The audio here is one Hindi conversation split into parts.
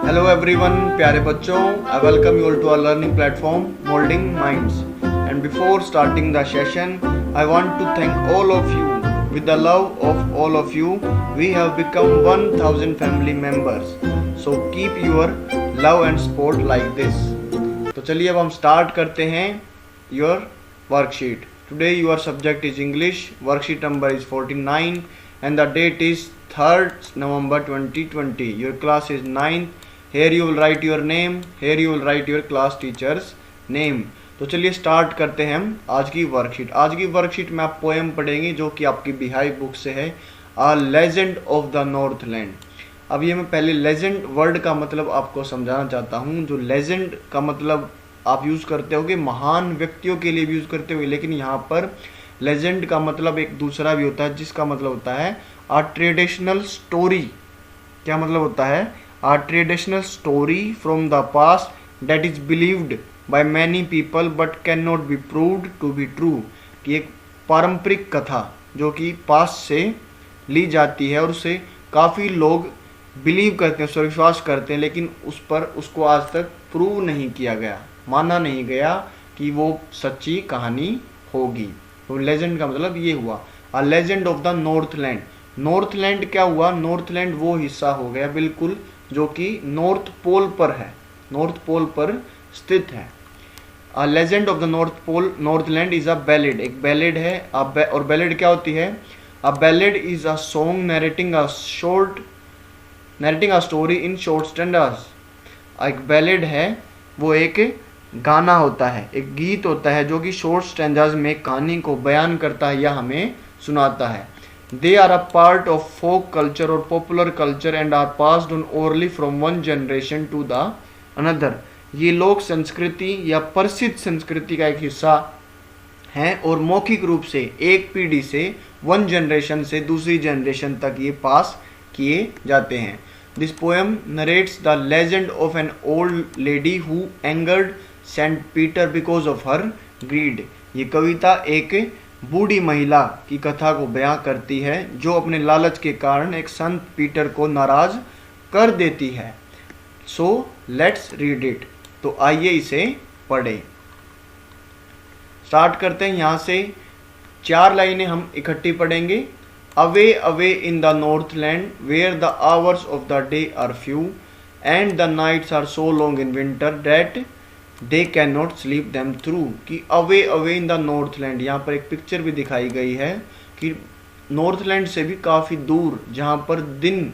हेलो एवरीवन, प्यारे बच्चों, I welcome you all to our learning platform Molding Minds. And before starting the session, I want to thank all of you. With the love of all of you, we have become 1000 family members. So keep your love and support like this. तो चलिए अब हम स्टार्ट करते हैं your worksheet. Today your subject is English. Worksheet number is 49 and the date is 3rd November 2020. Your class is 9th. Here you will write your name. Here you will write your class teacher's name. तो चलिए स्टार्ट करते हैं हम आज की वर्कशीट. आज की वर्कशीट में आप पोएम पढ़ेंगे जो कि आपकी बिहाई बुक से है, आ लेजेंड ऑफ द नॉर्थलैंड. अब ये मैं पहले लेजेंड वर्ड का मतलब आपको समझाना चाहता हूँ. जो लेजेंड का मतलब आप यूज़ करते होगे महान व्यक्तियों के लिए भी यूज़ करते होगे, लेकिन यहाँ पर लेजेंड का मतलब एक दूसरा भी होता है जिसका मतलब होता है आ ट्रेडिशनल स्टोरी. क्या मतलब होता है? A traditional story from the past that is believed by many people but cannot be proved to be true. कि एक पारंपरिक कथा जो कि पास से ली जाती है और उसे काफ़ी लोग बिलीव करते हैं, विश्वास करते हैं, लेकिन उसको आज तक प्रूव नहीं किया गया, माना नहीं गया कि वो सच्ची कहानी होगी. तो लेजेंड का मतलब ये हुआ. A legend of the Northland. Northland क्या हुआ? नॉर्थलैंड वो हिस्सा हो गया बिल्कुल जो कि नॉर्थ पोल पर है, नॉर्थ पोल पर स्थित है. A legend of the North Pole, Northland is a ballad. एक बैलेड है. और बैलेड क्या होती है? A ballad is a song narrating a story in short stanzas. एक बैलेड है वो एक गाना होता है, एक गीत होता है जो कि शॉर्ट स्टैंजाज में कहानी को बयान करता है या हमें सुनाता है. They are a part of folk culture or popular culture and are passed on orally from one generation to the another. ये लोक संस्कृति या प्रसिद्ध संस्कृति का एक हिस्सा है और मौखिक रूप से एक पीढ़ी से वन जनरेशन से दूसरी जनरेशन तक ये पास किए जाते हैं. This poem narrates the legend of an old lady who angered Saint Peter because of her greed. ये कविता एक बूढ़ी महिला की कथा को बयां करती है जो अपने लालच के कारण एक संत पीटर को नाराज कर देती है. So let's read it. तो आइए इसे पढ़ें. स्टार्ट करते हैं यहाँ से. 4 लाइनें हम इकट्ठी पढ़ेंगे. Away away in the northland where the hours of the day are few and the nights are so long in winter that they can not sleep them through. कि away away in the northland, यहाँ पर एक पिक्चर भी दिखाई गई है कि नॉर्थलैंड से भी काफ़ी दूर जहाँ पर दिन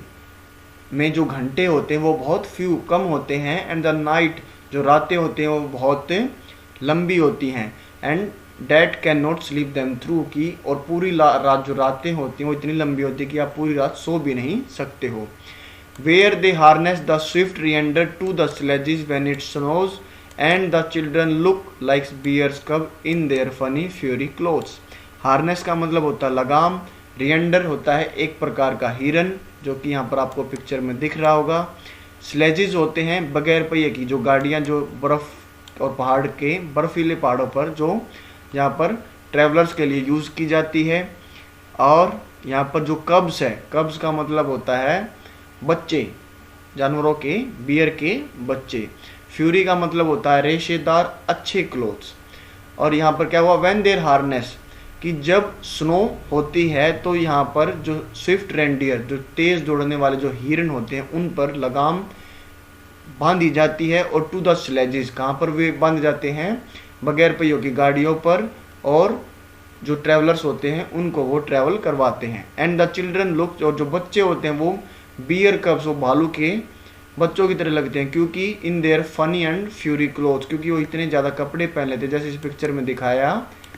में जो घंटे होते हैं वो बहुत फ्यू कम होते हैं एंड द नाइट जो रातें होती हैं वो बहुत लंबी होती हैं. And that can not sleep them through की और पूरी रात जो रातें होती हैं वो इतनी लंबी होती है कि आप पूरी रात सो भी नहीं सकते हो. Where they harness the swift reindeer to the sledges when it snows and the children look like bears cub in their funny furry clothes. Harness का मतलब होता है लगाम. रिएंडर होता है एक प्रकार का हिरन जो कि यहाँ पर आपको पिक्चर में दिख रहा होगा. स्लेजेस होते हैं बगैर पहिए की जो गाड़ियाँ जो बर्फ़ और पहाड़ के बर्फीले पहाड़ों पर जो यहाँ पर ट्रैवलर्स के लिए यूज़ की जाती है. और यहाँ पर जो कब्स है, कब्स का मतलब होता है बच्चे, जानवरों के, बियर के बच्चे. फ्यूरी का मतलब होता है रेशेदार अच्छे क्लोथ्स. और यहाँ पर क्या हुआ? व्हेन देयर हार्नेस, कि जब स्नो होती है तो यहाँ पर जो स्विफ्ट रेंडियर जो तेज़ दौड़ने वाले जो हिरन होते हैं उन पर लगाम बांधी जाती है. और टू द स्लेजेस, कहाँ पर वे बांध जाते हैं? बगैर पहियों की गाड़ियों पर, और जो ट्रैवलर्स होते हैं उनको वो ट्रैवल करवाते हैं. एंड द चिल्ड्रन लुक, और जो बच्चे होते हैं वो बियर कब्स, वो भालू के बच्चों की तरह लगते हैं क्योंकि इन their funny and fury cloth, क्योंकि वो इतने ज़्यादा कपड़े पहन लेते हैं जैसे इस पिक्चर में दिखाया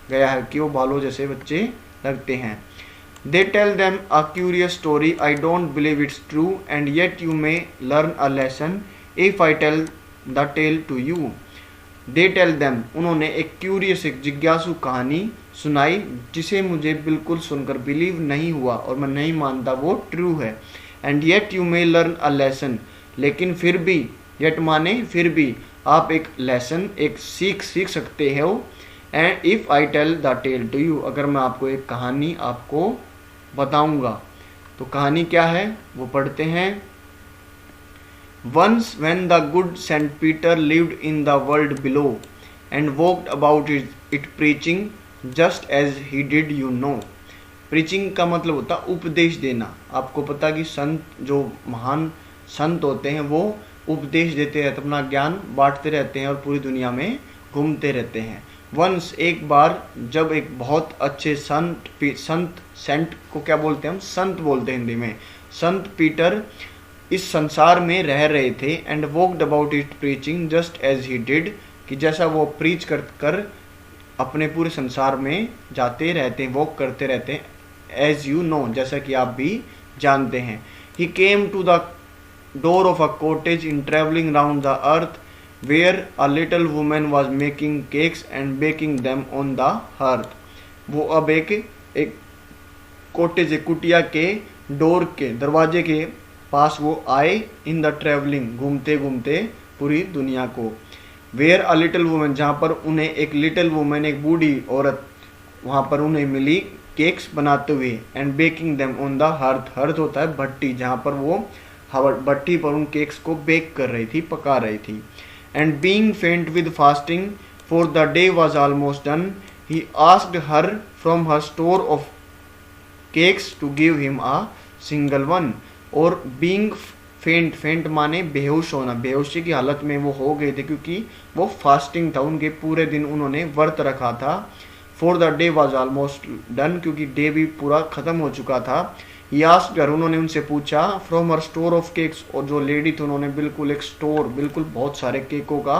गया है कि वो भालू जैसे बच्चे लगते हैं. They tell them a curious story I don't believe it's true and yet you may learn a lesson if I tell the tale to you. They tell them, उन्होंने एक क्यूरियस, एक जिज्ञासु कहानी सुनाई जिसे मुझे बिल्कुल सुनकर बिलीव नहीं हुआ और मैं नहीं मानता वो ट्रू है. And yet you may learn a lesson, लेकिन फिर भी, येट माने फिर भी, आप एक लेसन, एक सीख सकते हो. And if I tell the tale to you, अगर मैं आपको एक कहानी आपको बताऊंगा. तो कहानी क्या है वो पढ़ते हैं. Once when the good Saint Peter lived in the world below and walked about it preaching just as he did, you know. Preaching का मतलब होता है उपदेश देना। आपको पता कि संत जो महान संत होते हैं वो उपदेश देते रहते, अपना ज्ञान बांटते रहते हैं और पूरी दुनिया में घूमते रहते हैं। वंस एक बार जब एक बहुत अच्छे सेंट को क्या बोलते हैं हम, संत बोलते हैं हिंदी में, संत पीटर इस संसार में रह रहे थे। And walked about it preaching just as he did, कि जैसा वो प्रीच कर अपने पूरे संसार में जाते रहते हैं, वॉक करते रहते हैं। एज यू नो, जैसा कि आप भी जानते हैं। He came to the door of a cottage in travelling round the earth where a little woman was making cakes and baking them on the hearth. वो अब एक कॉटेज, कुटिया के डोर के दरवाजे के पास वो आए। इन द ट्रेवलिंग, घूमते घूमते पूरी दुनिया को। वेयर अ लिटिल वुमेन, जहाँ पर उन्हें एक लिटिल वुमेन, एक बूढ़ी औरत वहाँ पर उन्हें मिली केक्स बनाते हुए। And baking them on the hearth, hearth होता है भट्टी, जहाँ पर वो भट्टी पर उन केक्स को बेक कर रही थी, पका रही थी। And being faint with fasting for the day was almost done, he asked her from her store of cakes to give him a single one. और बीइंग फेंट, फेंट माने बेहोश होना, बेहोशी की हालत में वो हो गए थे क्योंकि वो फास्टिंग था, उनके पूरे दिन उन्होंने व्रत रखा था। For the day was almost done, क्योंकि डे भी पूरा खत्म हो चुका था। ही आस्क्ड हर, उन्होंने उनसे पूछा, from her store of cakes, और जो लेडी थी उन्होंने बिल्कुल एक स्टोर, बिल्कुल बहुत सारे केकों का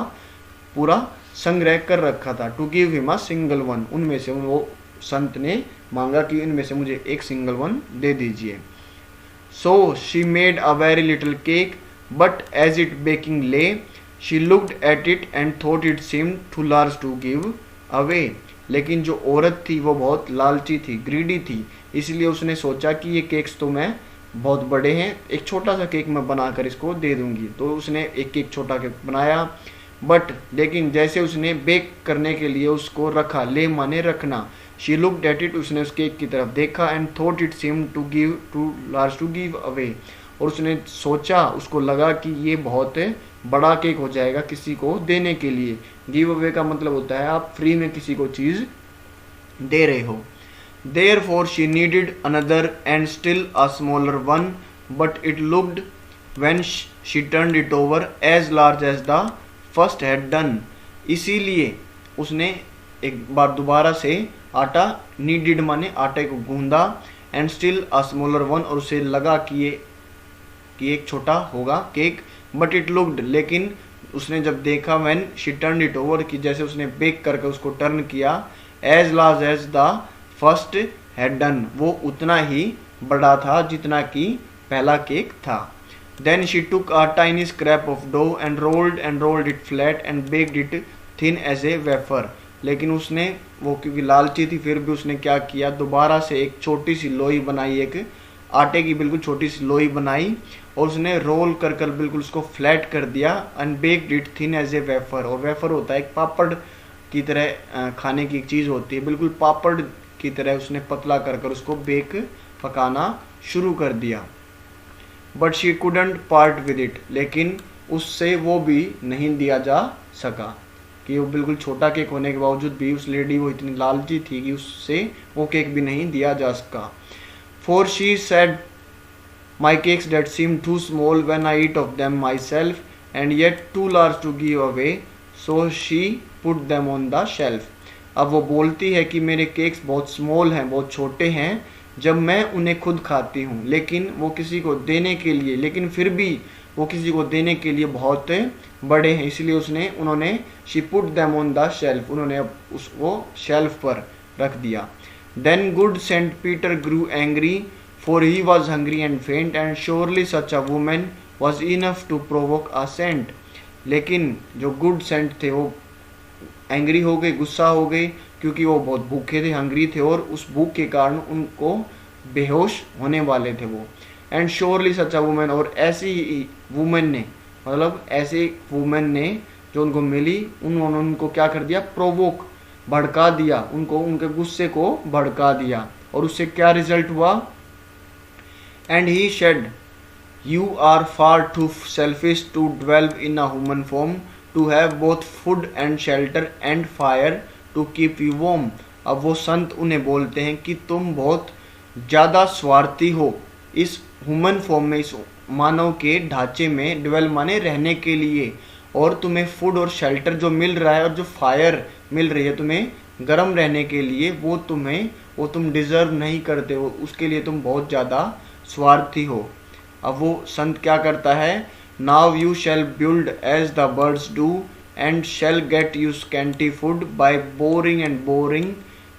पूरा संग्रह कर रखा था। To give him a single one, उनमें से वो संत ने मांगा कि इनमें से मुझे एक सिंगल वन दे दीजिए। So she made a very little cake, but as it baking lay, she looked at it and thought it seemed too large to give away. लेकिन जो औरत थी वो बहुत लालची थी, ग्रीडी थी, इसलिए उसने सोचा कि ये केक्स तो मैं बहुत बड़े हैं, एक छोटा सा केक मैं बनाकर इसको दे दूंगी। तो उसने एक केक छोटा केक बनाया, बट लेकिन जैसे उसने बेक करने के लिए उसको रखा, ले माने रखना, शी लुक्ड एट इट, उसने उस केक की तरफ देखा। And thought it seem too large to give away, और उसने सोचा, उसको लगा कि ये बहुत बड़ा केक हो जाएगा किसी को देने के लिए। गिव अवे का मतलब होता है आप फ्री में किसी को चीज़ दे रहे हो। Therefore she needed another and still a smaller one, but it looked, when she turned it over, as large as the first had done. इसीलिए उसने एक बार दोबारा से आटा, नीडेड माने आटे को गूंदा, and still a smaller one, और उसे लगा कि एक छोटा होगा केक। बट इट लुक्ड, लेकिन उसने जब देखा, when she turn it over, कि जैसे उसने बेक करके उसको टर्न किया, as large as the first had done, वो उतना ही बड़ा था जितना कि पहला केक था। Then she took a tiny scrap of dough and rolled it flat and baked it thin as a wafer. लेकिन उसने, वो क्योंकि लालची थी, फिर भी उसने क्या किया, दोबारा से एक छोटी सी लोई बनाई, एक आटे की बिल्कुल छोटी सी लोई बनाई, और उसने रोल कर बिल्कुल उसको फ्लैट कर दिया। And baked it thin as a wafer, और वेफर होता है एक पापड़ की तरह खाने की चीज़ होती है, बिल्कुल पापड़ की तरह उसने पतला कर उसको पकाना शुरू कर दिया। But she couldn't part with it, लेकिन उससे वो भी नहीं दिया जा सका, कि वो बिल्कुल छोटा केक होने के बावजूद भी उस लेडी वो इतनी लालची थी कि उससे वो केक भी नहीं दिया जा सका। For she said, my cakes that seem too small when I eat of them myself, and yet too large to give away, so she put them on the shelf. अब वो बोलती है कि मेरे केक्स बहुत स्मॉल हैं, बहुत छोटे हैं जब मैं उन्हें खुद खाती हूँ, लेकिन वो किसी को देने के लिए, लेकिन फिर भी वो किसी को देने के लिए बहुत बड़े हैं, इसलिए उन्होंने she put them on the shelf, उन्होंने वो शेल्फ पर रख दिया। Then good Saint Peter grew angry, for he was hungry and faint, and surely such a woman was enough to provoke a saint. लेकिन जो गुड सेंट थे वो एंग्री हो गए, गुस्सा हो गए, क्योंकि वो बहुत भूखे थे, हंग्री थे, और उस भूख के कारण उनको बेहोश होने वाले थे वो। And surely such a women, और ऐसी वुमेन ने, मतलब ऐसे वुमेन ने जो उनको मिली, उन्होंने उनको क्या कर दिया, प्रोवोक, भड़का दिया, उनको उनके गुस्से को भड़का दिया। और उससे क्या रिजल्ट हुआ, and he said You are far too selfish to dwell in a human form, to have both food and shelter and fire to keep you warm. अब वो संत उन्हें बोलते हैं कि तुम बहुत ज़्यादा स्वार्थी हो इस ह्यूमन फॉर्म में, इस मानव के ढांचे में, ड्वेल माने रहने के लिए, और तुम्हें फूड और शेल्टर जो मिल रहा है और जो फायर मिल रही है तुम्हें गर्म रहने के लिए, वो तुम डिज़र्व नहीं करते हो, उसके लिए तुम बहुत ज़्यादा स्वार्थी हो। अब वो संत क्या करता है, now you shall build as the birds do and shall get you scanty food by boring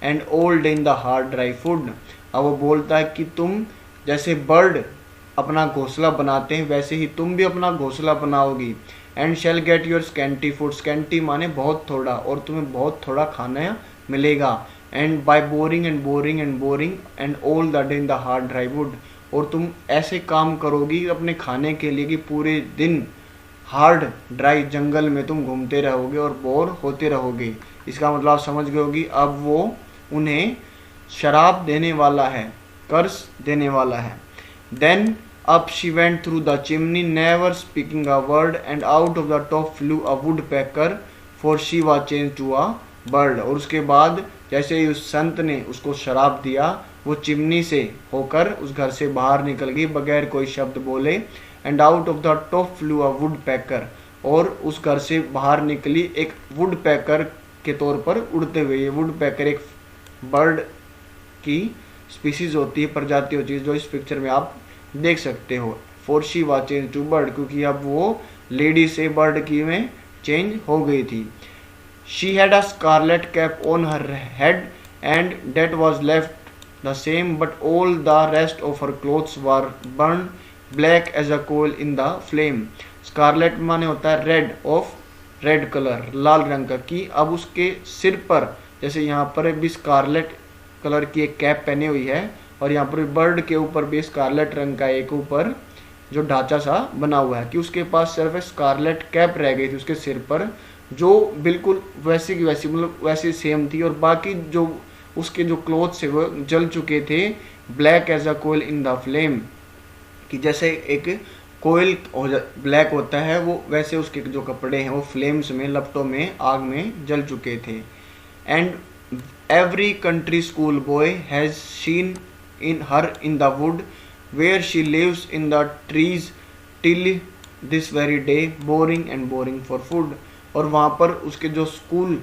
and old in the hard dry food. अब वो बोलता है कि तुम जैसे बर्ड अपना घोंसला बनाते हैं वैसे ही तुम भी अपना घोंसला बनाओगी। And shall get your scanty food, scanty माने बहुत थोड़ा, और तुम्हें बहुत थोड़ा खाना मिलेगा। And by boring and all the day in the hard dry wood, और तुम ऐसे काम करोगी अपने खाने के लिए कि पूरे दिन हार्ड ड्राई जंगल में तुम घूमते रहोगे और बोर होते रहोगे। इसका मतलब आप समझ गए होगी। अब वो उन्हें शराब देने वाला है, कर्ज देने वाला है। Then up she went through the chimney never speaking a word and out of the top flu a woodpecker for she was change to a bird. और उसके बाद जैसे ही उस संत ने उसको शराब दिया, वो चिमनी से होकर उस घर से बाहर निकल गई बगैर कोई शब्द बोले। And out of the top flu a woodpecker, और उस घर से बाहर निकली एक वुड पैकर के तौर पर उड़ते हुए। ये वुड पैकर एक बर्ड की स्पीसीज होती है, प्रजाति होती है, जो इस पिक्चर में आप देख सकते हो। For she was change to bird, क्योंकि अब वो लेडी से बर्ड की में चेंज हो गई थी। She had a scarlet cap on her head and that was left the same, but all the rest of her clothes were burned black as a coal in the flame. Scarlet माने होता है रेड, ऑफ रेड कलर, लाल रंग का। कि अब उसके सिर पर जैसे यहाँ पर भी स्कारलेट कलर की एक कैप पहनी हुई है, और यहाँ पर बर्ड के ऊपर भी स्कारलेट रंग का एक ऊपर जो ढांचा सा बना हुआ है, कि उसके पास सिर्फ स्कारलेट कैप रह गई थी उसके सिर पर, जो बिल्कुल वैसी की वैसी, मतलब वैसी सेम थी, और बाकी जो उसके जो क्लोथ्स है वो जल चुके थे। Black as a coal in the flame, कि जैसे एक कोयल ब्लैक होता है वो वैसे उसके जो कपड़े हैं वो फ्लेम्स में, लपटों में, आग में जल चुके थे। And every country school boy has seen in her in the wood where she lives in the trees till this very day boring for food. और वहाँ पर उसके जो स्कूल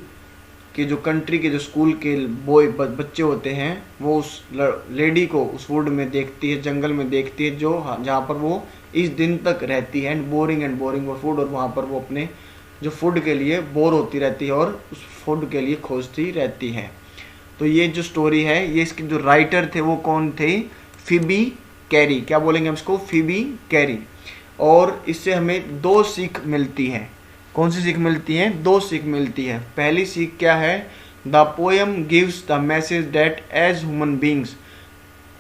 कि जो कंट्री के जो स्कूल के बॉय बच्चे होते हैं, वो उस लेडी को उस वुड में देखती है, जंगल में देखती है, जो जहाँ पर वो इस दिन तक रहती है। एंड बोरिंग फॉर फूड, और वहाँ पर वो अपने जो फूड के लिए बोर होती रहती है और उस फूड के लिए खोजती रहती है। तो ये जो स्टोरी है, ये इसके जो राइटर थे वो कौन थे, फिबी कैरी। क्या बोलेंगे हम इसको, फिबी कैरी। और इससे हमें दो सीख मिलती है। कौन सी सीख मिलती है, दो सीख मिलती है। पहली सीख क्या है, the poem gives the message that as human beings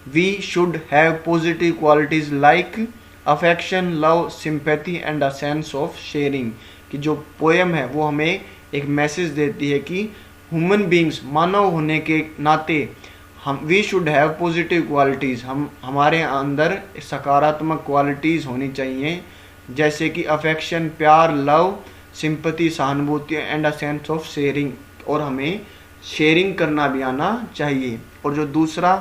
we should have positive qualities like affection, love, sympathy and a sense of sharing. कि जो पोएम है वो हमें एक मैसेज देती है कि ह्यूमन बींग्स, मानव होने के नाते हम we should have positive qualities, हमारे अंदर सकारात्मक क्वालिटीज़ होनी चाहिए, जैसे कि अफेक्शन प्यार, लव, सिंपैथी सहानुभूति and a sense of sharing, और हमें शेयरिंग करना भी आना चाहिए। और जो दूसरा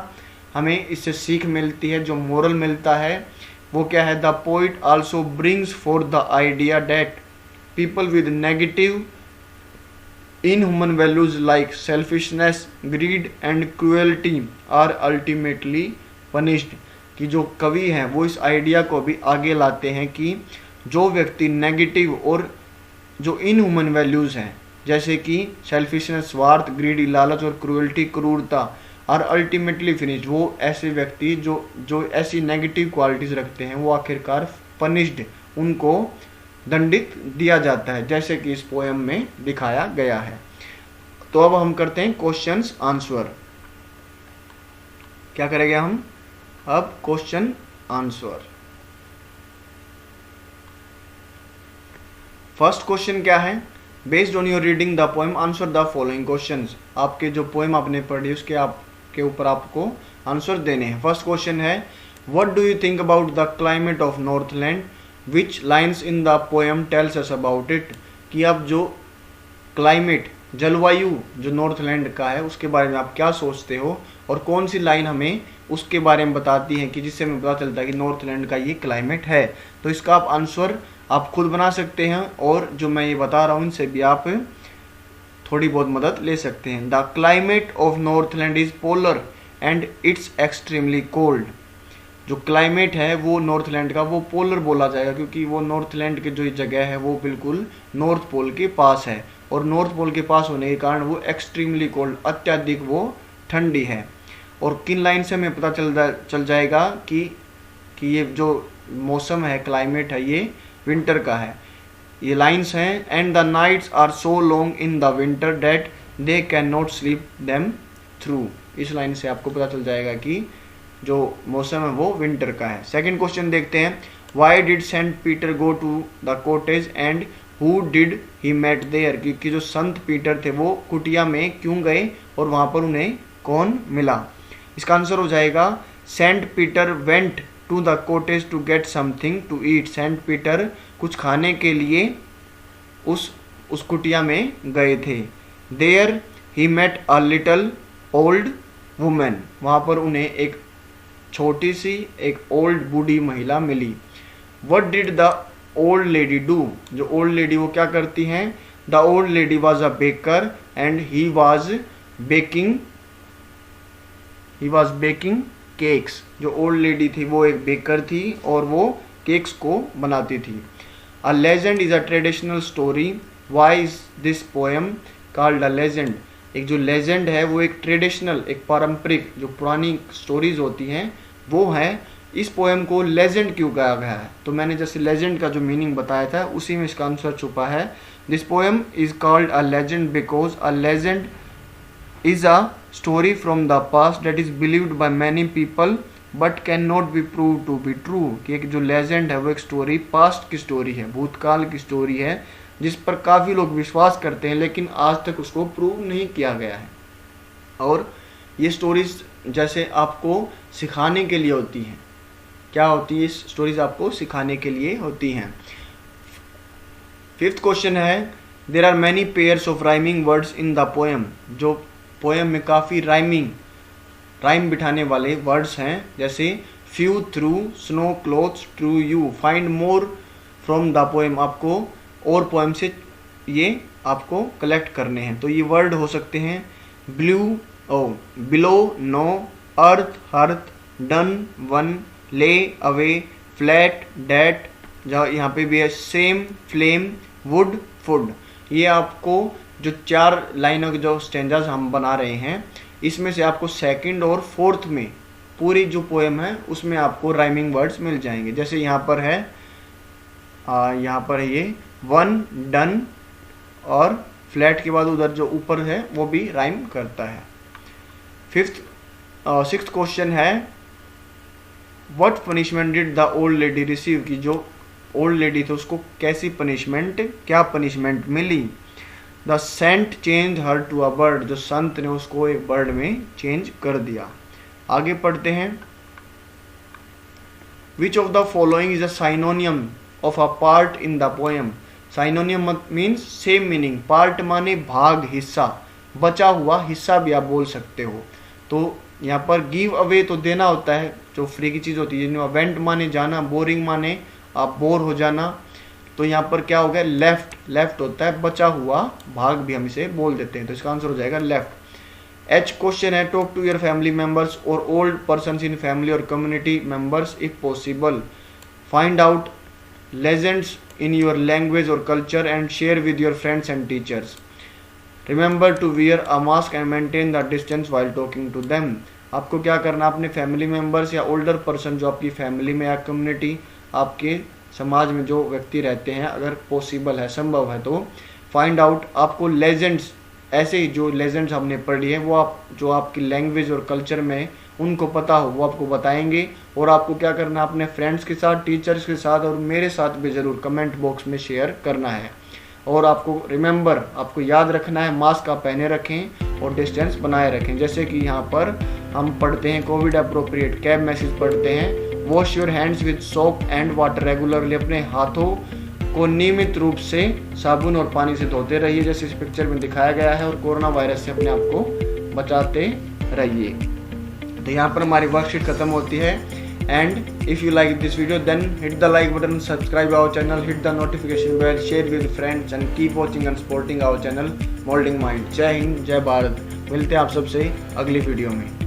हमें इससे सीख मिलती है, जो मोरल मिलता है, वो क्या है, the poet also brings forth the idea that people with negative inhuman values like selfishness, greed and cruelty are ultimately punished. कि जो कवि हैं वो इस आइडिया को भी आगे लाते हैं कि जो व्यक्ति नेगेटिव और जो इनह्यूमन वैल्यूज़ हैं, जैसे कि सेल्फिशनेस स्वार्थ, ग्रीडी लालच, और क्रूएल्टी क्रूरता, आर अल्टीमेटली फिनिश्ड, वो ऐसे व्यक्ति जो ऐसी नेगेटिव क्वालिटीज़ रखते हैं वो आखिरकार पनिश्ड, उनको दंडित दिया जाता है, जैसे कि इस पोएम में दिखाया गया है। तो अब हम करते हैं क्वेश्चंस आंसर। क्या करेंगे हम अब, क्वेश्चन आंसर। फर्स्ट क्वेश्चन क्या है, based on your reading the poem answer the following questions. आपके जो पोएम आपने पढ़ी उसके आपके ऊपर आपको आंसर देने हैं। फर्स्ट क्वेश्चन है, What do you think about the climate of Northland? Which lines in the poem tells us about it? कि आप जो क्लाइमेट जलवायु जो नॉर्थलैंड का है उसके बारे में आप क्या सोचते हो, और कौन सी लाइन हमें उसके बारे में बताती है कि जिससे हमें पता चलता है कि नॉर्थलैंड का ये क्लाइमेट है। तो इसका आप आंसर आप खुद बना सकते हैं, और जो मैं ये बता रहा हूँ इनसे भी आप थोड़ी बहुत मदद ले सकते हैं। The climate of Northland is polar and it's extremely cold. जो क्लाइमेट है वो नॉर्थलैंड का वो पोलर बोला जाएगा, क्योंकि वो नॉर्थलैंड की जो जगह है वो बिल्कुल नॉर्थ पोल के पास है, और नॉर्थ पोल के पास होने के कारण वो एक्सट्रीमली कोल्ड, अत्यधिक वो ठंडी है। और किन लाइन से हमें पता चल जाएगा कि ये जो मौसम है, क्लाइमेट है, ये विंटर का है। ये लाइन्स हैं, and the nights are so long in the winter that they can not sleep them through. इस लाइन से आपको पता चल जाएगा कि जो मौसम है वो विंटर का है। सेकंड क्वेश्चन देखते हैं, why did Saint Peter go to the cottage and who did he met there. क्योंकि जो संत पीटर थे वो कुटिया में क्यों गए और वहां पर उन्हें कौन मिला। इसका आंसर हो जाएगा Saint Peter went to the cottage to get something to eat. Saint Peter कुछ खाने के लिए उस कुटिया में गए थे। There he met a little old woman. वहां पर उन्हें एक छोटी सी एक ओल्ड बूढ़ी महिला मिली। What did the old lady do. जो ओल्ड लेडी वो क्या करती हैं। The old lady was a baker and he was baking cakes. जो ओल्ड लेडी थी वो एक बेकर थी और वो केक्स को बनाती थी। अ legend is a traditional story. Why is this poem called a legend. एक जो लेजेंड है वो एक ट्रेडिशनल, एक पारंपरिक जो पुरानी स्टोरीज होती हैं वो है। इस पोएम को लेजेंड क्यों कहा गया है, तो मैंने जैसे लेजेंड का जो मीनिंग बताया था उसी में इसका आंसर छुपा है। This poem is called a legend because a legend is a story from the past that is believed by many people but can not be prove to be true. कि एक जो लेजेंड है वो एक स्टोरी पास्ट की स्टोरी है, भूतकाल की स्टोरी है, जिस पर काफ़ी लोग विश्वास करते हैं लेकिन आज तक उसको प्रूव नहीं किया गया है। और ये स्टोरीज जैसे आपको सिखाने के लिए होती हैं। क्या होती है, इस स्टोरीज आपको सिखाने के लिए होती हैं। फिफ्थ क्वेश्चन है, there are many pairs of rhyming words in the poem. जो पोएम में काफ़ी राइम बिठाने वाले वर्ड्स हैं, जैसे few, through, snow, clothes, true, you. Find more from the poem. आपको और पोएम से ये आपको कलेक्ट करने हैं। तो ये वर्ड हो सकते हैं ब्लू, बिलो, नो, अर्थ, हर्थ, डन, वन, ले, अवे, फ्लैट, डेट, जहाँ यहाँ पे भी है सेम, फ्लेम, वुड, फुड। ये आपको जो 4 लाइनों के जो स्टेंजास हम बना रहे हैं इसमें से आपको सेकंड और फोर्थ में पूरी जो पोएम है उसमें आपको राइमिंग वर्ड्स मिल जाएंगे। जैसे यहाँ पर है ये वन, डन और फ्लैट के बाद उधर जो ऊपर है वो भी राइम करता है। सिक्स्थ क्वेश्चन है, what punishment did the old lady receive. की जो ओल्ड लेडी थी उसको क्या पनिशमेंट मिली। The saint change her to a bird. जो संत ने उसको एक बर्ड में चेंज कर दिया। आगे पढ़ते हैं, which of the following is a synonym of a part in the poem. Synonym means same meaning. Part माने भाग, हिस्सा, बचा हुआ हिस्सा भी आप बोल सकते हो। तो यहाँ पर गिव अवे तो देना होता है, जो फ्री की चीज़ होती है। वेंट माने जाना, बोरिंग माने आप बोर हो जाना। तो यहाँ पर क्या हो गया, लेफ्ट होता है बचा हुआ भाग भी हम इसे बोल देते हैं। तो इसका आंसर हो जाएगा लेफ्ट। एच क्वेश्चन है, talk to your family members और ओल्ड पर्सन इन फैमिली और community members if possible. Find out legends in your language or culture and share with your friends and teachers. Remember to wear a mask and maintain the distance while talking to them. आपको क्या करना, अपने फैमिली मेंबर्स या ओल्डर पर्सन जो आपकी फैमिली में या कम्युनिटी आपके समाज में जो व्यक्ति रहते हैं, अगर पॉसिबल है, संभव है तो फाइंड आउट, आपको लेजेंड्स, ऐसे ही जो लेजेंड्स हमने पढ़ी है वो आप जो आपकी लैंग्वेज और कल्चर में उनको पता हो वो आपको बताएंगे। और आपको क्या करना, अपने फ्रेंड्स के साथ, टीचर्स के साथ और मेरे साथ भी ज़रूर कमेंट बॉक्स में शेयर करना है। और आपको आपको याद रखना है, मास्क आप पहने रखें और डिस्टेंस बनाए रखें। जैसे कि यहाँ पर हम पढ़ते हैं कोविड अप्रोप्रिएट कैब मैसेज पढ़ते हैं, wash your hands with soap and water regularly, अपने हाथों को नियमित रूप से साबुन और पानी से धोते रहिए जैसे इस पिक्चर में दिखाया गया है, और कोरोना वायरस से अपने आप को बचाते रहिए। तो यहाँ पर हमारी वर्कशीट खत्म होती है। And if you like this video then hit the like button, subscribe our channel, hit the notification bell, share with friends and keep watching and supporting our channel Molding Mind. जय हिंद, जय भारत। मिलते हैं आप सबसे अगली वीडियो में।